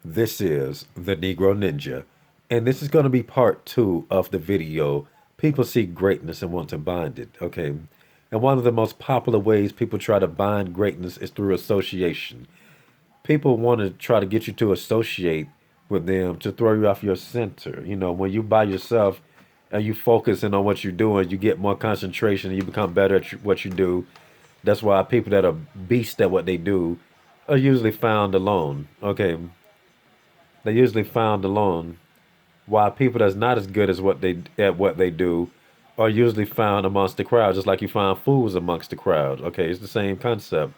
This is the Negro Ninja, and this is going to be part two of the video. People see greatness and want to bind it, okay? And one of the most popular ways people try to bind greatness is through association. People want to try to get you to associate with them to throw you off your center. When you by yourself and you focusing on what you're doing, you get more concentration and you become better at what you do. That's why people that are beasts at what they do are usually found alone. Okay, they're usually found alone. While people that's not as good as what they do are usually found amongst the crowd, just like you find fools amongst the crowd. Okay, it's the same concept.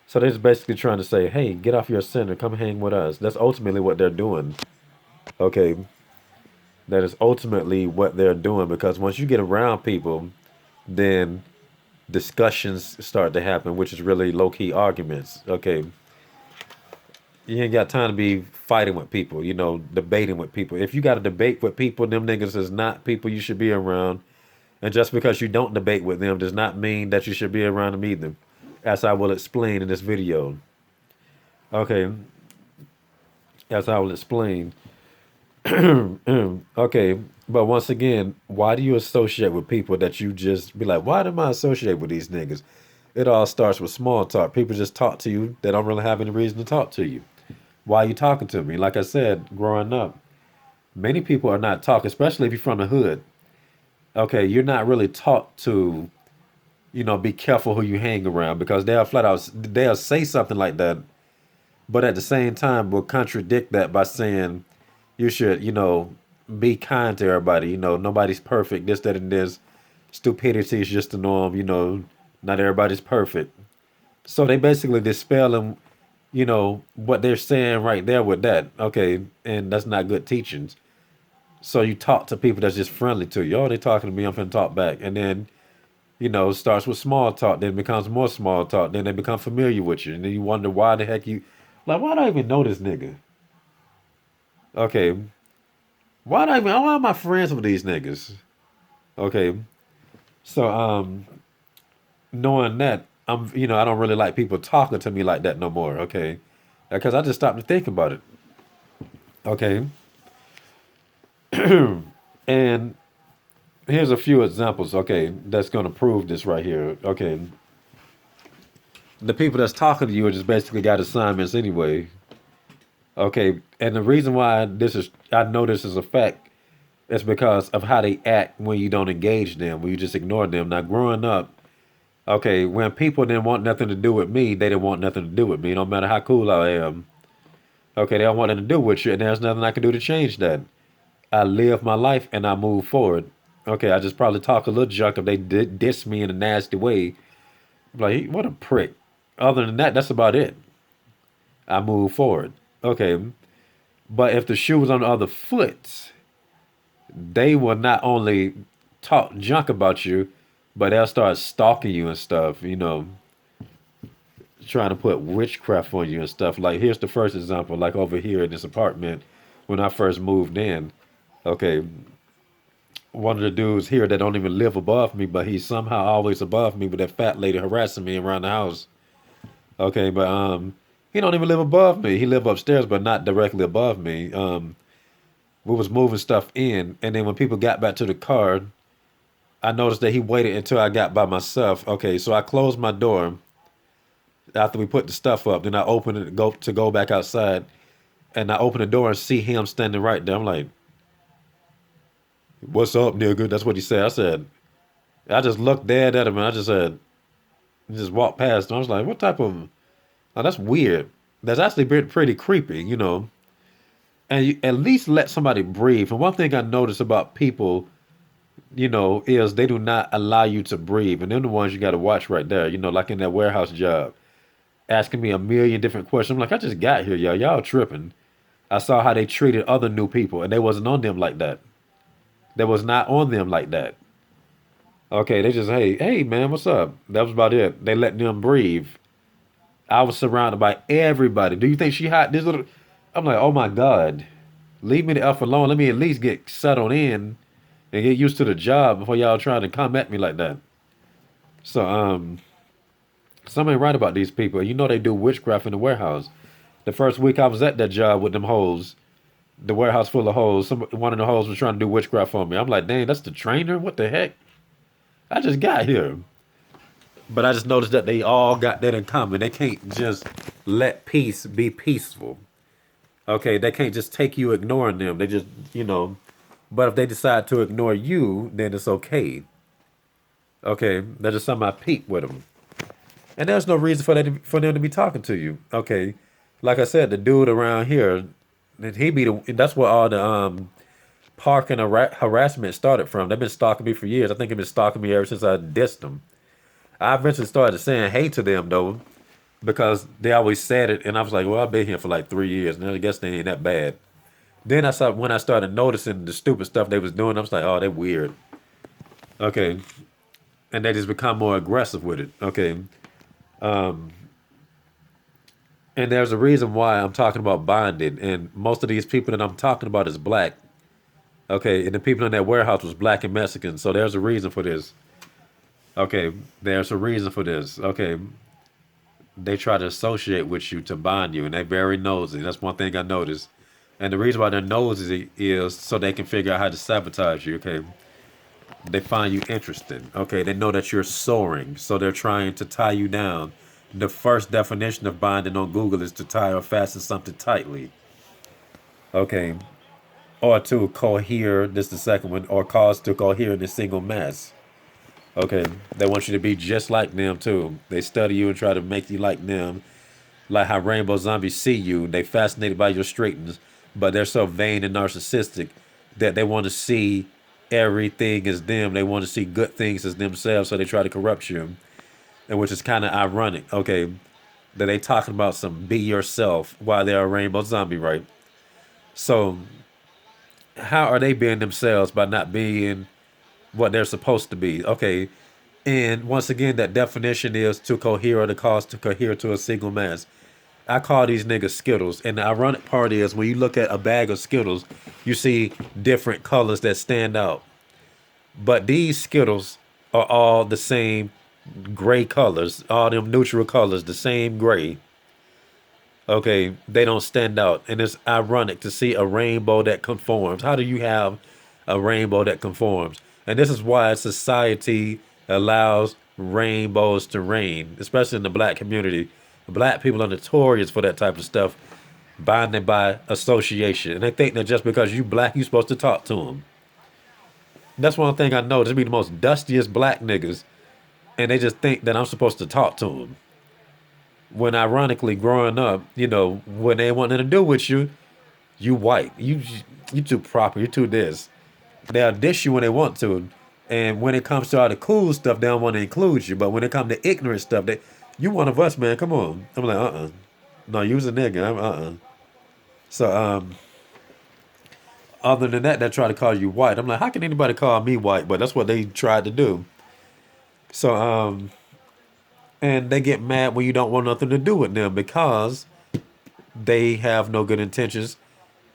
So they're just basically trying to say, hey, get off your center, come hang with us. That's ultimately what they're doing. Okay, that is ultimately what they're doing because once you get around people, then discussions start to happen, which is really low key arguments. Okay, you ain't got time to be fighting with people, debating with people. If you got to debate with people, them niggas is not people you should be around. And just because you don't debate with them does not mean that you should be around them either, as I will explain in this video. Okay, as I will explain. Okay, but once again, why do you associate with people that you just be like, why am I associate with these niggas? It all starts with small talk. People just talk to you. They don't really have any reason to talk to you. Why are you talking to me? Like I said, growing up, many people are not talking, especially if you're from the hood. Okay, you're not really taught to, be careful who you hang around because they'll say something like that, but at the same time will contradict that by saying you should, be kind to everybody. Nobody's perfect. This, that, and this. Stupidity is just the norm. Not everybody's perfect. So they basically dispelling, what they're saying right there with that. Okay, and that's not good teachings. So you talk to people that's just friendly to you. Oh, they talking to me, I'm finna talk back. And then, starts with small talk, then becomes more small talk, then they become familiar with you. And then you wonder why the heck you like, why do I even know this nigga? Okay. Why am I friends with these niggas? Okay. So knowing that, I don't really like people talking to me like that no more, okay? Because I just stopped to think about it. Okay. And here's a few examples, okay, that's gonna prove this right here. Okay. The people that's talking to you are just basically got assignments anyway. Okay. And the reason why I know this is a fact is because of how they act when you don't engage them, when you just ignore them. Now, growing up, okay, when people didn't want nothing to do with me, they didn't want nothing to do with me, no matter how cool I am. Okay, they don't want nothing to do with you, and there's nothing I can do to change that. I live my life and I move forward. Okay, I just probably talk a little junk if they diss me in a nasty way. Like, what a prick. Other than that, that's about it. I move forward. Okay, but if the shoe was on the other foot, they will not only talk junk about you, but they'll start stalking you and stuff, trying to put witchcraft on you and stuff. Like, here's the first example, like over here in this apartment when I first moved in. Okay, one of the dudes here that don't even live above me, but he's somehow always above me with that fat lady harassing me around the house. Okay, but he don't even live above me. He live upstairs, but not directly above me. We was moving stuff in, and then when people got back to the car, I noticed that he waited until I got by myself. Okay, so I closed my door after we put the stuff up. Then I opened it to go back outside, and I opened the door and see him standing right there. I'm like, "What's up, nigga?" That's what he said. I just looked dead at him, and I just said, just walked past him. I was like, "What type of? Oh, that's weird. That's actually pretty creepy. And you at least let somebody breathe. And one thing I notice about people, is they do not allow you to breathe. And they're the ones you got to watch right there, like in that warehouse job, asking me a million different questions. I'm like, I just got here, y'all. Y'all tripping. I saw how they treated other new people, and they wasn't on them like that. They was not on them like that. Okay, they just, hey, man, what's up? That was about it. They let them breathe. I was surrounded by everybody. Do you think she hot? This little. I'm like, oh my God. Leave me the F alone. Let me at least get settled in and get used to the job before y'all trying to come at me like that. So, something ain't right about these people. You know they do witchcraft in the warehouse. The first week I was at that job with them hoes, the warehouse full of hoes. One of the hoes was trying to do witchcraft on me. I'm like, dang, that's the trainer. What the heck? I just got here. But I just noticed that they all got that in common. They can't just let peace be peaceful. Okay, they can't just take you ignoring them. They just, but if they decide to ignore you, then it's okay. Okay, that's just something I peep with them. And there's no reason for them to be talking to you. Okay, like I said, the dude around here, that's where all the parking harassment started from. They've been stalking me for years. I think they've been stalking me ever since I dissed them. I eventually started saying hey to them though, because they always said it, and I was like, well, I've been here for like 3 years, and I guess they ain't that bad. Then I saw when I started noticing the stupid stuff they was doing, I was like, oh, they weird. Okay, and they just become more aggressive with it. Okay, and there's a reason why I'm talking about bonding, and most of these people that I'm talking about is black. Okay, and the people in that warehouse was black and Mexican, so there's a reason for this. Okay, there's a reason for this. Okay, they try to associate with you to bond you, and they very nosy. That's one thing I noticed. And the reason why they're nosy is so they can figure out how to sabotage you. Okay, they find you interesting. Okay, they know that you're soaring, so they're trying to tie you down. The first definition of bonding on Google is to tie or fasten something tightly. Okay, or to cohere. This is the second one, or cause to cohere in a single mass. Okay, they want you to be just like them too. They study you and try to make you like them, like how rainbow zombies see you. They fascinated by your straightness, but they're so vain and narcissistic that they want to see everything as them. They want to see good things as themselves, so they try to corrupt you, and which is kind of ironic. Okay, that they talking about some be yourself while they're a rainbow zombie, right? So how are they being themselves by not being what they're supposed to be? Okay, and once again, that definition is to cohere or the cause to cohere to a single mass. I call these niggas Skittles. And the ironic part is when you look at a bag of Skittles, you see different colors that stand out. But these Skittles are all the same gray colors, all them neutral colors, the same gray. Okay, they don't stand out. And it's ironic to see a rainbow that conforms. How do you have a rainbow that conforms? And this is why society allows rainbows to reign, especially in the black community. Black people are notorious for that type of stuff, bonding by association. And they think that just because you black, you supposed to talk to them. That's one thing I know. This be the most dustiest black niggas. And they just think that I'm supposed to talk to them. When ironically, growing up, when they want nothing to do with you, you white. You too proper. You too this. They'll dish you when they want to. And when it comes to all the cool stuff, they don't want to include you. But when it comes to ignorant stuff, you one of us, man. Come on. I'm like, no, you's a nigga. So, other than that, they try to call you white. I'm like, how can anybody call me white? But that's what they tried to do. So, and they get mad when you don't want nothing to do with them because they have no good intentions.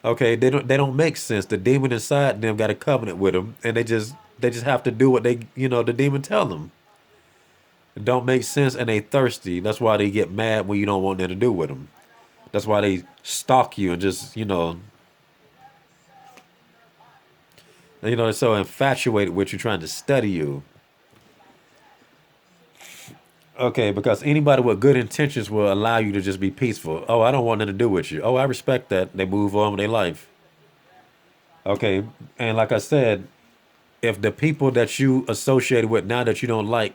Okay, they don't make sense. The demon inside them got a covenant with them, and they just have to do what the demon tell them. It don't make sense, and they thirsty. That's why they get mad when you don't want nothing to do with them. That's why they stalk you and just they're so infatuated with you, trying to study you. Okay, because anybody with good intentions will allow you to just be peaceful. Oh, I don't want nothing to do with you. Oh, I respect that. They move on with their life. Okay, and like I said, if the people that you associated with now that you don't like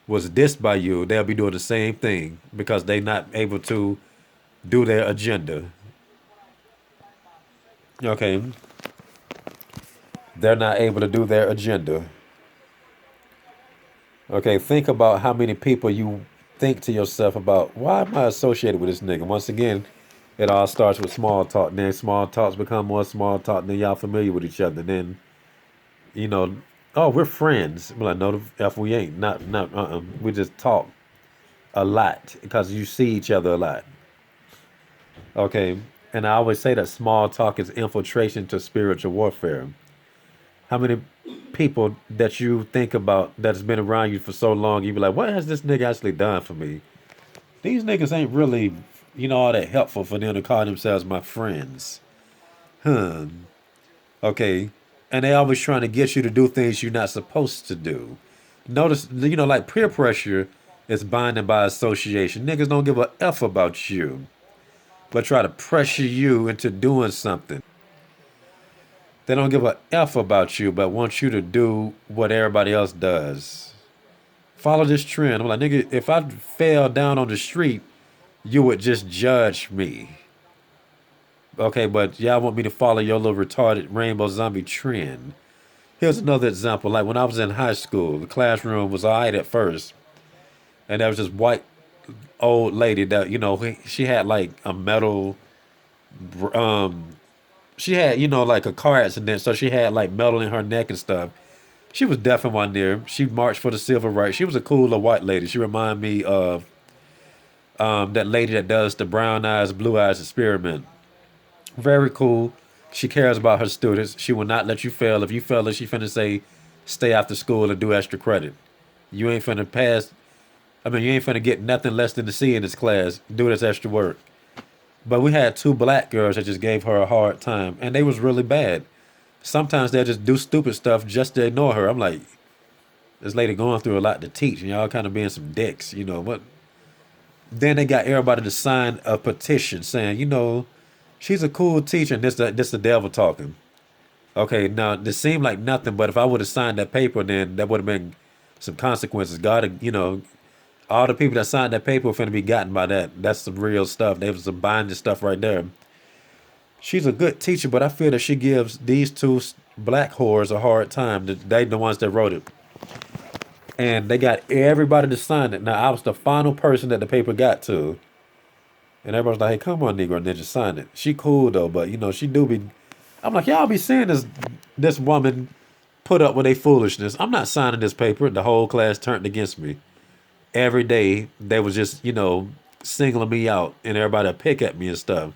was dissed by you, they'll be doing the same thing because they're not able to do their agenda. Okay, they're not able to do their agenda. Okay, think about how many people you think to yourself about why am I associated with this nigga? Once again, it all starts with small talk. Then small talks become more small talk. Then y'all familiar with each other. Then you know, oh, we're friends. I'm like, no, the f we ain't. Not. We just talk a lot because you see each other a lot. Okay, and I always say that small talk is infiltration to spiritual warfare. How many people that you think about that's been around you for so long, you be like, what has this nigga actually done for me? These niggas ain't really. all that helpful for them to call themselves my friends. Huh. Okay. And they always trying to get you to do things you're not supposed to do. Notice, like peer pressure is binding by association. Niggas don't give a F about you, but try to pressure you into doing something. They don't give a F about you, but want you to do what everybody else does. Follow this trend. I'm like, nigga, if I fell down on the street, you would just judge me. Okay, but y'all want me to follow your little retarded rainbow zombie trend. Here's another example. Like when I was in high school, the classroom was alright at first, and there was this white old lady that she had like a metal. Um, she had like a car accident, so she had like metal in her neck and stuff. She was deaf in one ear. She marched for the civil rights. She was a cool little white lady. She reminded me of that lady that does the brown eyes, blue eyes experiment. Very cool. She cares about her students. She will not let you fail. If you fail her, she finna say, stay after school and do extra credit. You ain't finna pass. I mean, you ain't finna get nothing less than a C in this class. Do this extra work. But we had two black girls that just gave her a hard time, and they was really bad. Sometimes they'll just do stupid stuff just to ignore her. I'm like, this lady going through a lot to teach, and y'all kind of being some dicks, what? Then they got everybody to sign a petition saying, she's a cool teacher, and this the devil talking. Okay, now this seemed like nothing, but if I would have signed that paper, then that would have been some consequences. God, all the people that signed that paper were finna be gotten by that. That's some real stuff. There was some binding stuff right there. She's a good teacher, but I feel that she gives these two black whores a hard time. They the ones that wrote it. And they got everybody to sign it. Now, I was the final person that the paper got to. And everybody's like, hey, come on, Negro Ninja, sign it. She cool, though, but, she do be... I'm like, y'all be seeing this woman put up with a foolishness. I'm not signing this paper. The whole class turned against me. Every day, they was just, singling me out. And everybody would pick at me and stuff.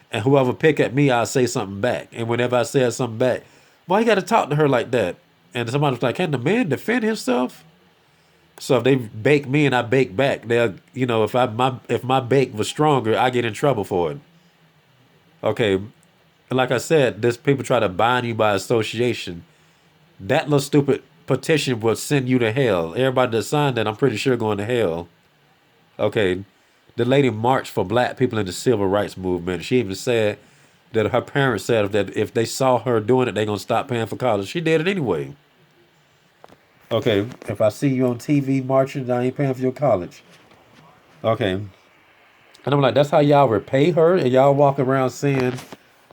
And whoever pick at me, I'll say something back. And whenever I said something back, why you got to talk to her like that? And somebody was like, can the man defend himself? So if they bake me and I bake back, they'll, if my bake was stronger, I get in trouble for it. Okay, and like I said, this people try to bind you by association. That little stupid petition will send you to hell. Everybody that signed that, I'm pretty sure going to hell. Okay, the lady marched for black people in the civil rights movement. She even said that her parents said that if they saw her doing it, they gonna stop paying for college. She did it anyway. Okay, if I see you on TV marching, I ain't paying for your college. Okay. And I'm like, that's how y'all repay her? And y'all walk around saying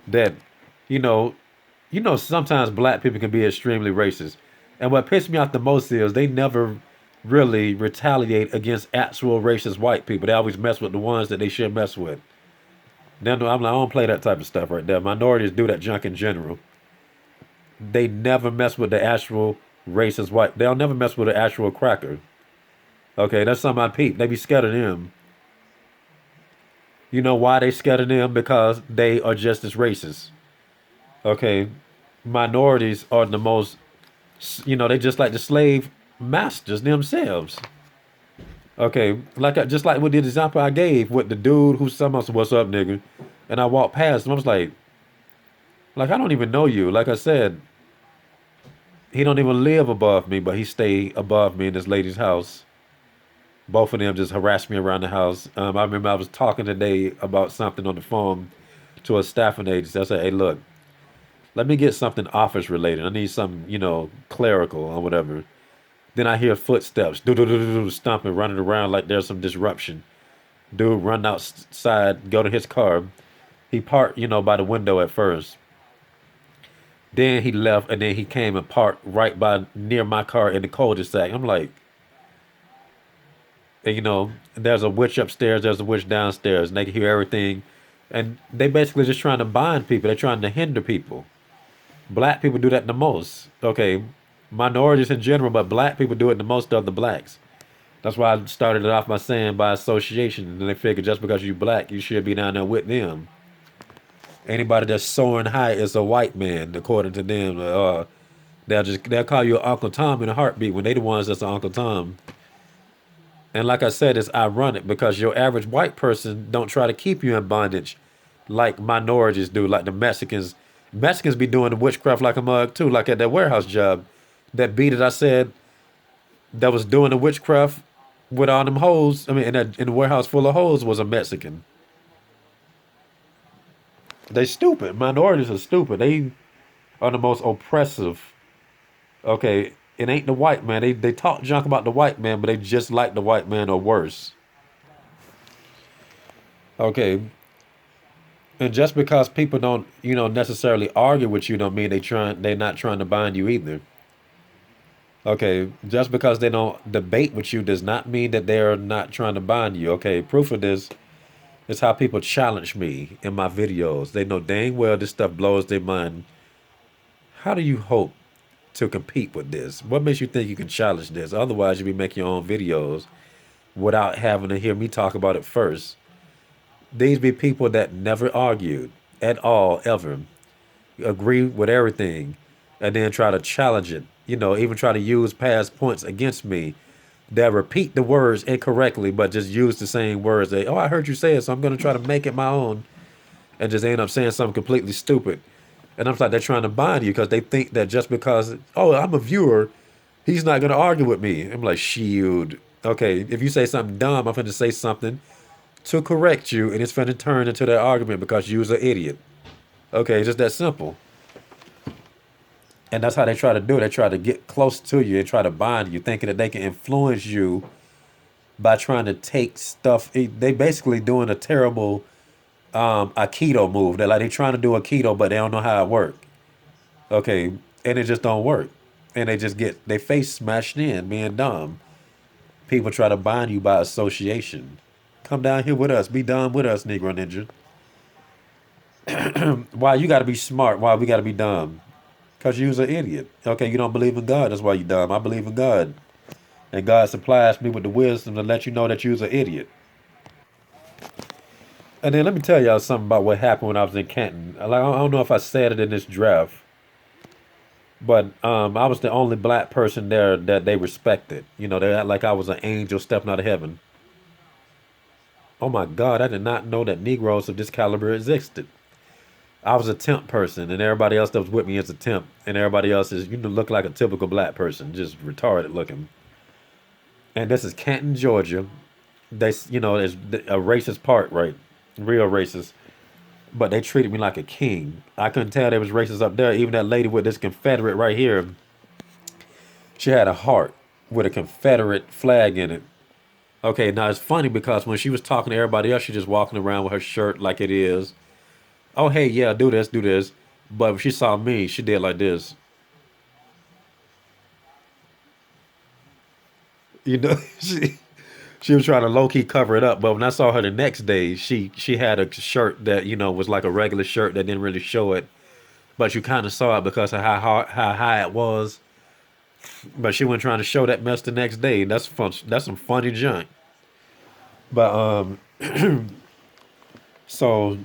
that, you know, sometimes black people can be extremely racist. And what pissed me off the most is they never really retaliate against actual racist white people. They always mess with the ones that they should mess with. Then I'm like, I don't play that type of stuff right there. Minorities do that junk in general. They never mess with the actual racist white. They'll never mess with an actual cracker. Okay, that's some of my peep. They be scared of them. You know why they scared of them? Because they are just as racist. Okay, minorities are the most. They just like the slave masters themselves. Okay, just like with the example I gave with the dude who somehow said, "What's up, nigga?" And I walked past him. I was like I don't even know you. Like I said, he don't even live above me, but he stay above me in this lady's house. Both of them just harassed me around the house. I remember I was talking today about something on the phone to a staffing agency. I said, "Hey, look, let me get something office related. I need something, clerical or whatever." Then I hear footsteps, do do do do do, stomping, running around like there's some disruption. Dude run outside, go to his car. He parked, by the window at first. Then he left, and then he came and parked right by near my car in the cul-de-sac. I'm like, and, there's a witch upstairs, there's a witch downstairs, and they can hear everything. And they basically just trying to bind people. They're trying to hinder people. Black people do that the most. Okay, minorities in general, but black people do it the most of the blacks. That's why I started it off by saying by association. And they figure just because you black, you should be down there with them. Anybody that's soaring high is a white man, according to them. They'll call you Uncle Tom in a heartbeat when they the ones that's Uncle Tom. And like I said, it's ironic because your average white person don't try to keep you in bondage like minorities do, like the Mexicans. Mexicans be doing the witchcraft like a mug too, like at that warehouse job. That beat that I said that was doing the witchcraft with all them hoes. I mean, in the warehouse full of hoes was a Mexican. They stupid. Minorities are stupid. They are the most oppressive. Okay, it ain't the white man. They talk junk about the white man, but they just like the white man or worse. Okay, and just because people don't, necessarily argue with you, don't mean they're not trying to bind you either. Okay, just because they don't debate with you does not mean that they're not trying to bind you. Okay, proof of this is how people challenge me in my videos. They know dang well this stuff blows their mind. How do you hope to compete with this? What makes you think you can challenge this? Otherwise, you'd be making your own videos without having to hear me talk about it first. These be people that never argued at all, ever, agree with everything, and then try to challenge it. Even try to use past points against me. That repeat the words incorrectly, but just use the same words. They, oh, I heard you say it, so I'm gonna try to make it my own, and just end up saying something completely stupid. And I'm like, they're trying to bind you because they think that just because, oh, I'm a viewer, he's not gonna argue with me. I'm like, shield. Okay, if you say something dumb, I'm gonna say something to correct you, and it's gonna turn into that argument because you're an idiot. Okay, just that simple. And that's how they try to do it. They try to get close to you and try to bind you, thinking that they can influence you by trying to take stuff. They basically doing a terrible Aikido move. They're like they trying to do Aikido, but they don't know how it works. Okay, and it just don't work. And they just get their face smashed in, being dumb. People try to bind you by association. Come down here with us. Be dumb with us, Negro Ninja. Why you got to be smart? Why we got to be dumb? Because you's an idiot. Okay, you don't believe in God. That's why you dumb. I believe in God. And God supplies me with the wisdom to let you know that you's an idiot. And then let me tell y'all something about what happened when I was in Canton. Like, I don't know if I said it in this draft, but I was the only black person there that they respected. They act like I was an angel stepping out of heaven. Oh my God, I did not know that Negroes of this caliber existed. I was a temp person, and everybody else that was with me is a temp, and everybody else is, look like a typical black person, just retarded looking. And this is Canton, Georgia. There's a racist part, right? Real racist. But they treated me like a king. I couldn't tell there was racists up there. Even that lady with this Confederate right here, she had a heart with a Confederate flag in it. Okay, now it's funny because when she was talking to everybody else, she just walking around with her shirt like it is. Oh, hey, yeah, do this, do this. But when she saw me, she did like this. She she was trying to low key cover it up. But when I saw her the next day, she had a shirt that was like a regular shirt that didn't really show it, but you kind of saw it because of how high it was. But she wasn't trying to show that mess the next day. That's fun. That's some funny junk. But so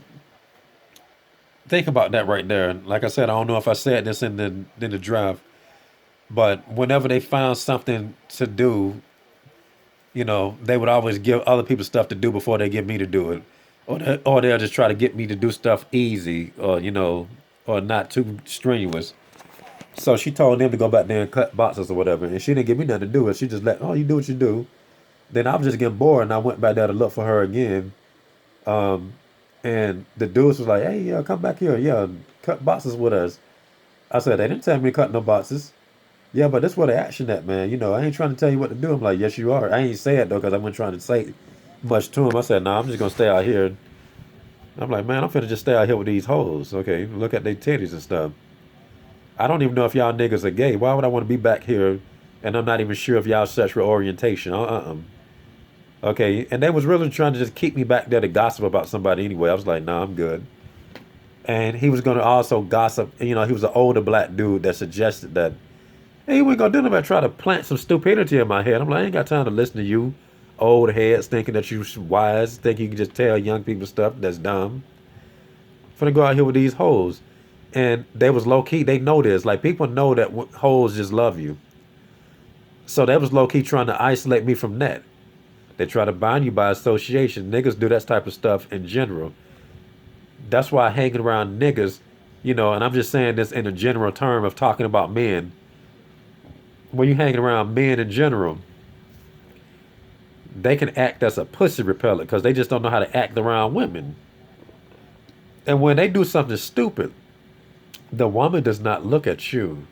think about that right there. Like I said, I don't know if I said this in the draft, but whenever they found something to do, they would always give other people stuff to do before they get me to do it, or they'll just try to get me to do stuff easy, or not too strenuous. So she told them to go back there and cut boxes or whatever, and she didn't give me nothing to do it. She just let, oh, you do what you do. Then I was just getting bored, and I went back there to look for her again. And the dudes was like, hey, yeah, come back here, yeah, cut boxes with us. I said, they didn't tell me to cut no boxes. Yeah, but that's where the action at, man. I ain't trying to tell you what to do. I'm like, yes, you are. I ain't say it though, because I wasn't trying to say much to him. I said, nah, I'm just gonna stay out here. I'm like, man, I'm finna just stay out here with these hoes. Okay, look at their titties and stuff. I don't even know if y'all niggas are gay. Why would I want to be back here? And I'm not even sure of y'all sexual orientation. Okay, and they was really trying to just keep me back there to gossip about somebody anyway. I was like, nah, I'm good. And he was gonna also gossip. He was an older black dude that suggested that, hey, we ain't gonna do nothing but try to plant some stupidity in my head. I'm like, I ain't got time to listen to you, old heads thinking that you wise, think you can just tell young people stuff that's dumb. Finna go out here with these hoes. And they was low key, they know this. Like, people know that hoes just love you. So they was low key trying to isolate me from that. They try to bind you by association. Niggas do that type of stuff in general. That's why hanging around niggas, and I'm just saying this in a general term of talking about men. When you hanging around men in general, they can act as a pussy repellent because they just don't know how to act around women. And when they do something stupid, the woman does not look at you,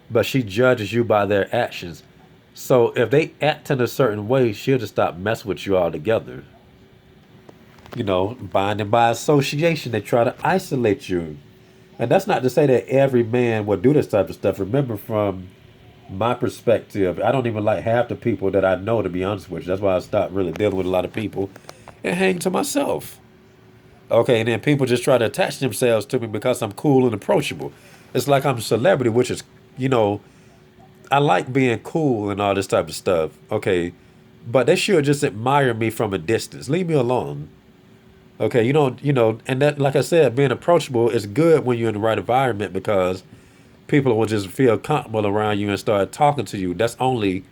but she judges you by their actions. So if they act in a certain way, she'll just stop messing with you altogether. Binding by association, they try to isolate you. And that's not to say that every man will do this type of stuff. Remember, from my perspective, I don't even like half the people that I know, to be honest with you. That's why I stopped really dealing with a lot of people and hang to myself. Okay, and then people just try to attach themselves to me because I'm cool and approachable. It's like I'm a celebrity, which is, you know, I like being cool and all this type of stuff. Okay, but they should just admire me from a distance. Leave me alone. Okay, and that, like I said, being approachable is good when you're in the right environment because people will just feel comfortable around you and start talking to you. That's only,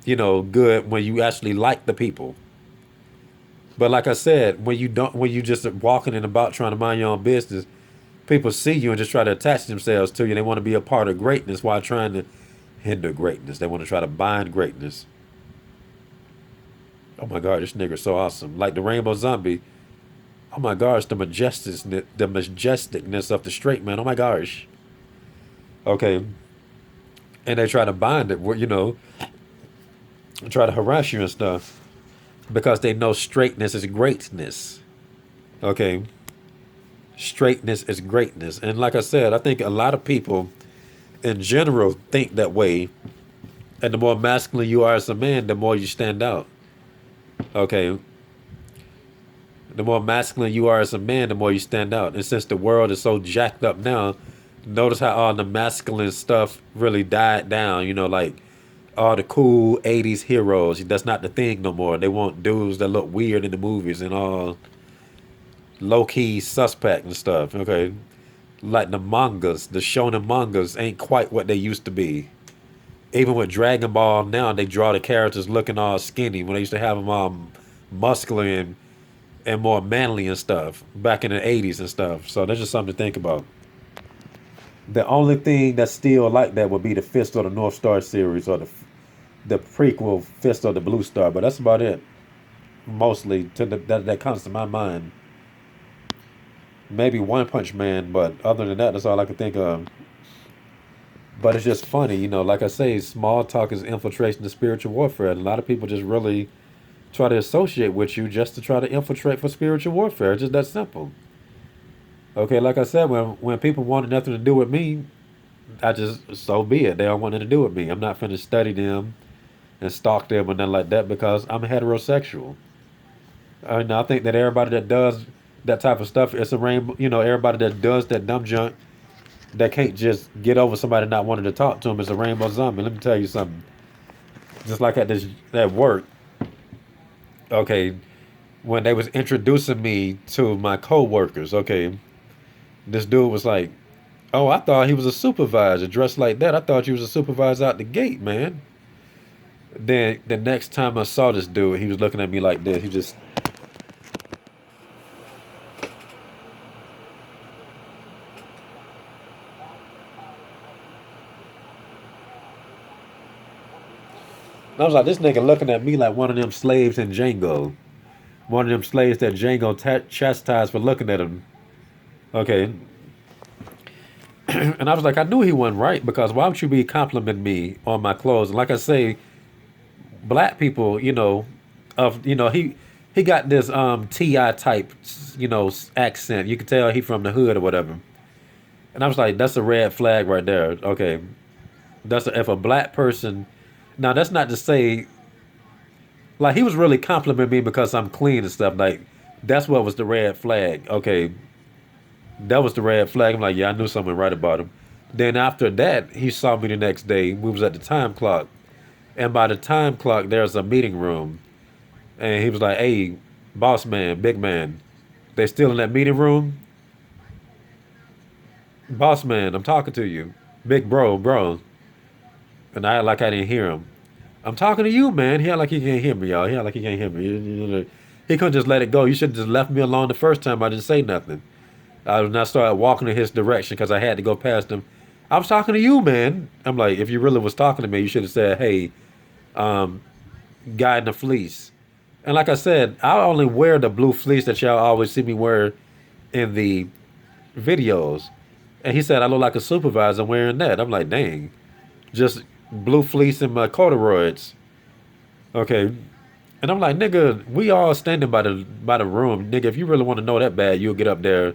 good when you actually like the people. But like I said, when you don't, when you just walking in about trying to mind your own business, people see you and just try to attach themselves to you. They want to be a part of greatness while trying to hinder greatness. They want to try to bind greatness. Oh my God, this nigga's so awesome. Like the Rainbow Zombie. Oh my gosh, the majesticness of the straight man. Oh my gosh. Okay. And they try to bind it, try to harass you and stuff because they know straightness is greatness. Okay. Straightness is greatness. And like I said, I think a lot of people in general think that way. And the more masculine you are as a man, the more you stand out. Okay. The more masculine you are as a man, the more you stand out. And since the world is so jacked up now, notice how all the masculine stuff really died down. Like all the cool 80s heroes. That's not the thing no more. They want dudes that look weird in the movies and all low key suspect and stuff. Okay. Like the mangas, the shonen mangas ain't quite what they used to be. Even with Dragon Ball now, they draw the characters looking all skinny when they used to have them all muscular and more manly and stuff back in the 80s and stuff. So that's just something to think about. The only thing that's still like that would be the Fist of the North Star series or the prequel Fist of the Blue Star, but that's about it. Mostly that comes to my mind. Maybe One Punch Man, but other than that, that's all I can think of. But it's just funny, like I say, small talk is infiltration of spiritual warfare. And a lot of people just really try to associate with you just to try to infiltrate for spiritual warfare. It's just that simple. Okay, like I said, when people wanted nothing to do with me, I just, so be it. They don't want nothing to do with me. I'm not finna study them and stalk them or nothing like that because I'm heterosexual. And I think that everybody that does that type of stuff, it's a rainbow. Everybody that does that dumb junk that can't just get over somebody not wanting to talk to them is a rainbow zombie. Let me tell you something. Just like at work, okay, when they was introducing me to my coworkers, okay, this dude was like, "Oh, I thought he was a supervisor dressed like that. I thought you was a supervisor out the gate, man." Then the next time I saw this dude, he was looking at me like this. He just, I was like, this nigga looking at me like one of them slaves in Django. One of them slaves that Django chastised for looking at him. Okay. And I was like, I knew he wasn't right because why would you be complimenting me on my clothes? And like I say, black people, he got this Ti type, accent. You can tell he from the hood or whatever. And I was like, that's a red flag right there. Okay, if a black person. Now that's not to say like he was really complimenting me because I'm clean and stuff. Like that's what was the red flag. Okay, that was the red flag. I'm like, yeah, I knew something right about him. Then after that, he saw me the next day. We was at the time clock, and by the time clock, there's a meeting room, and he was like, "Hey, boss man, big man, they still in that meeting room? Boss man, I'm talking to you, big bro." And I act like I didn't hear him. I'm talking to you, man. He act like he can't hear me, y'all. He act like he can't hear me. He couldn't just let it go. You should have just left me alone the first time I didn't say nothing. I was not started walking in his direction because I had to go past him. I was talking to you, man. I'm like, if you really was talking to me, you should have said, hey, guy in the fleece. And like I said, I only wear the blue fleece that y'all always see me wear in the videos. And he said I look like a supervisor wearing that. I'm like, dang, just blue fleece and my corduroys. Okay. And I'm like, nigga, we all standing by the room. Nigga, if you really want to know that bad, you'll get up there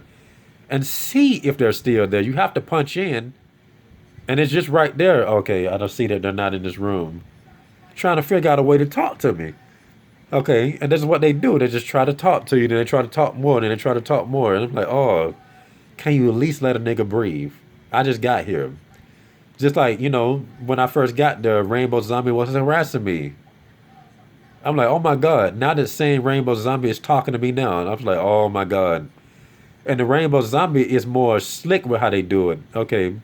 and see if they're still there. You have to punch in, and it's just right there. Okay, I don't see that they're not in this room. Trying to figure out a way to talk to me. Okay, and this is what they do. They just try to talk to you, then they try to talk more, then they try to talk more. And I'm like, oh, can you at least let a nigga breathe? I just got here. Just like, when I first got there, Rainbow Zombie was harassing me. I'm like, oh my God. Now that same Rainbow Zombie is talking to me now. And I was like, oh my God. And the Rainbow Zombie is more slick with how they do it. Okay.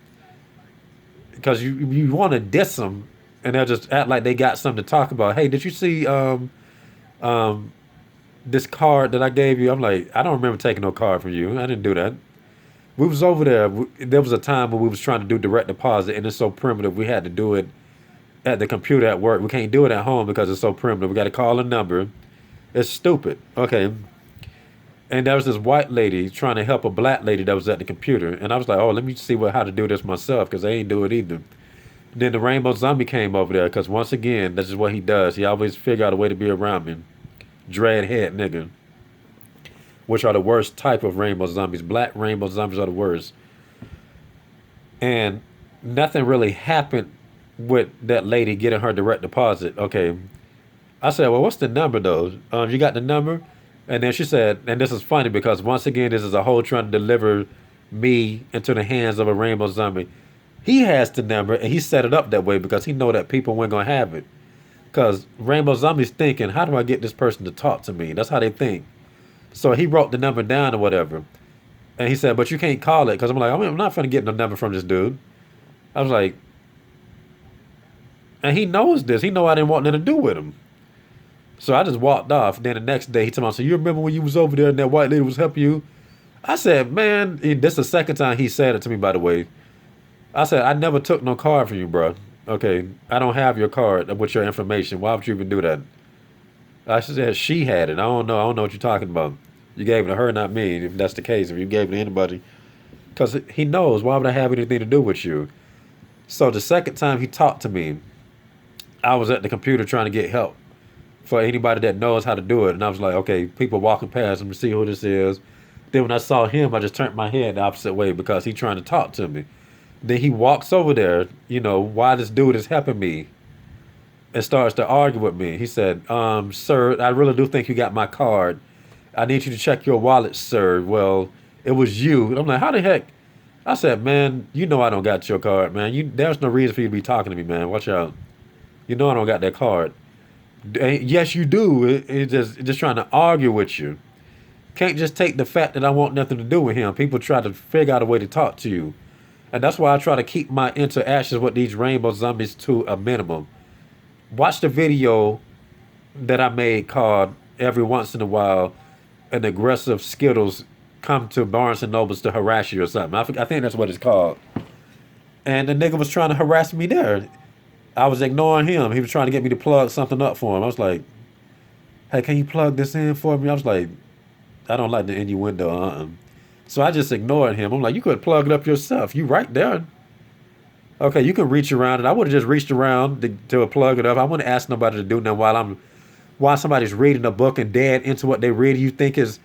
Because you want to diss them and they'll just act like they got something to talk about. Hey, did you see um this card that I gave you? I'm like, I don't remember taking no card from you. I didn't do that. We was over there. There was a time when we was trying to do direct deposit and it's so primitive. We had to do it at the computer at work. We can't do it at home because it's so primitive. We got to call a number. It's stupid. Okay. And there was this white lady trying to help a black lady that was at the computer. And I was like, oh, let me see how to do this myself because I ain't do it either. Then the Rainbow Zombie came over there because once again, that's just what he does. He always figure out a way to be around me. Dreadhead nigga. Which are the worst type of Rainbow Zombies. Black Rainbow Zombies are the worst. And nothing really happened with that lady getting her direct deposit. Okay. I said, well, what's the number though? You got the number? And then she said, and this is funny because once again, this is a whole trying to deliver me into the hands of a Rainbow Zombie. He has the number and he set it up that way because he know that people weren't going to have it. Because Rainbow Zombie's thinking, how do I get this person to talk to me? That's how they think. So he wrote the number down or whatever. And he said, but you can't call it. Because I'm like, I'm not going to get no number from this dude. I was like, and he knows this. He know I didn't want nothing to do with him. So I just walked off. Then the next day he told me, so you remember when you was over there and that white lady was helping you? I said, man, this is the second time he said it to me, by the way. I said, I never took no card from you, bro. Okay, I don't have your card with your information. Why would you even do that? I said, she had it. I don't know. I don't know what you're talking about. You gave it to her, not me, if that's the case. If you gave it to anybody. Because he knows, why would I have anything to do with you? So the second time he talked to me, I was at the computer trying to get help for anybody that knows how to do it. And I was like, okay, people walking past him to see who this is. Then when I saw him, I just turned my head the opposite way because he's trying to talk to me. Then he walks over there, why this dude is helping me and starts to argue with me. He said, sir, I really do think you got my card. I need you to check your wallet, sir. Well, it was you. And I'm like, how the heck? I said, man, I don't got your card, man. There's no reason for you to be talking to me, man. Watch out. I don't got that card. Yes, you do. It's just trying to argue with you. Can't just take the fact that I want nothing to do with him. People try to figure out a way to talk to you. And that's why I try to keep my interactions with these Rainbow Zombies to a minimum. Watch the video that I made called Every Once in a While an Aggressive Skittles Come to Barnes and Nobles to Harass You or something. I think that's what it's called. And the nigga was trying to harass me there. I was ignoring him. He was trying to get me to plug something up for him. I was like, hey, can you plug this in for me? I was like, I don't like the innuendo. So I just ignored him. I'm like, you could plug it up yourself. You right there. Okay, you can reach around it. I would have just reached around to plug it up. I wouldn't ask nobody to do that while somebody's reading a book and dead into what they read. You think is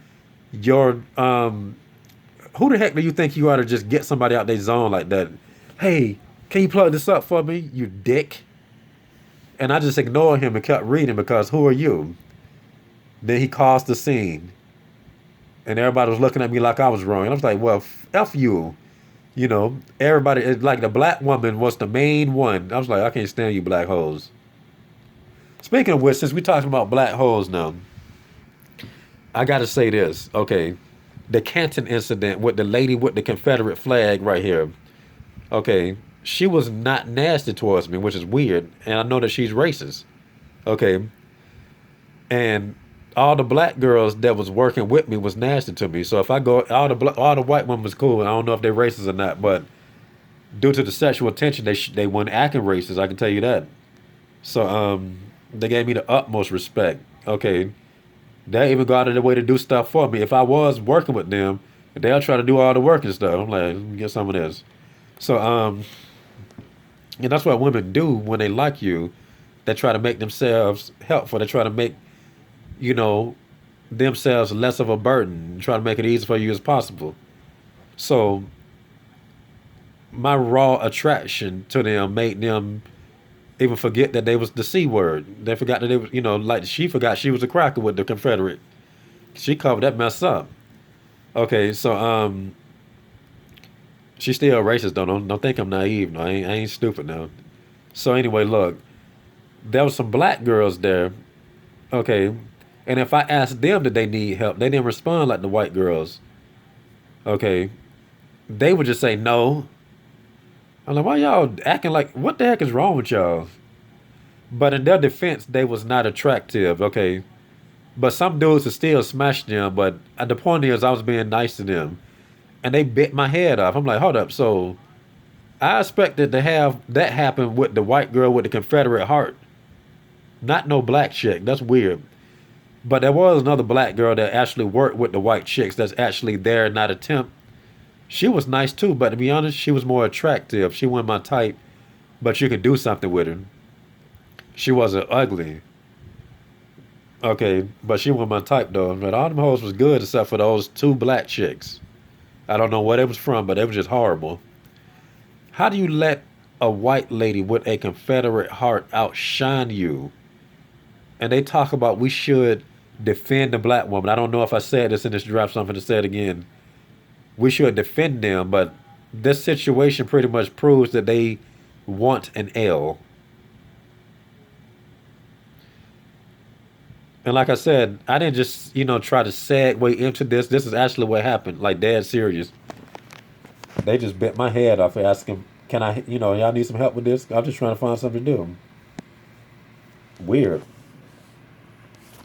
your who the heck do you think you are to just get somebody out their zone like that? Hey, can you plug this up for me, you dick? And I just ignored him and kept reading because who are you? Then he caused the scene. And everybody was looking at me like I was wrong. And I was like, well, F you. Everybody, like the black woman was the main one. I was like, I can't stand you black hoes. Speaking of which, since we're talking about black hoes now, I got to say this. Okay. The Canton incident with the lady with the Confederate flag right here. Okay. she was not nasty towards me, which is weird. And I know that she's racist. Okay. And all the black girls that was working with me was nasty to me. So if I go, all the white women was cool. I don't know if they're racist or not, but due to the sexual tension, they weren't acting racist. I can tell you that. So they gave me the utmost respect. Okay, they even go out of their way to do stuff for me. If I was working with them, they'll try to do all the work and stuff. I'm like, let me get some of this. So and that's what women do when they like you. They try to make themselves helpful. They try to make, you know, themselves less of a burden. Try to make it easy for you as possible. So my raw attraction to them made them even forget that they was the C word. They forgot that they was, like she forgot she was a cracker with the Confederate. She covered that mess up. Okay, so she's still racist though. Don't think I'm naive. No, I ain't stupid now. So anyway, look, there was some black girls there. Okay, and if I asked them that they need help, they didn't respond like the white girls. Okay, they would just say no. I'm like, why y'all acting like, what the heck is wrong with y'all? But in their defense, they was not attractive, okay? But some dudes would still smash them, but at the point is I was being nice to them. And they bit my head off. I'm like, hold up, so I expected to have that happen with the white girl with the Confederate heart. Not no black chick. That's weird. But there was another black girl that actually worked with the white chicks that's actually there, not a temp. She was nice too, but to be honest, she was more attractive. She wasn't my type, but you could do something with her. She wasn't ugly. Okay, but she wasn't my type though. But all them hoes was good except for those two black chicks. I don't know where they was from, but they was just horrible. How do you let a white lady with a Confederate heart outshine you? And they talk about we should defend the black woman. I don't know if I said this in this draft, so I'm going to say it again. We should defend them, but this situation pretty much proves that they want an L. And like I said, I didn't just, try to segue into this. This is actually what happened. Like, dead serious. They just bit my head off asking, can I, y'all need some help with this? I'm just trying to find something to do. Weird.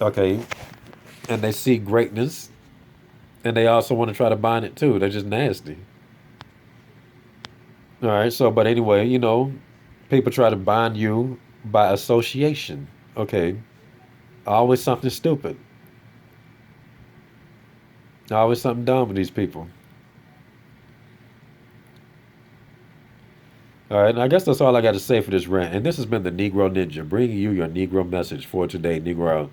Okay. And they see greatness. And they also want to try to bind it too. They're just nasty. All right. So, but anyway, people try to bind you by association. Okay. Always something stupid. Always something dumb with these people. All right, and I guess that's all I got to say for this rant. And this has been the Negro Ninja, bringing you your Negro message for today, Negro out.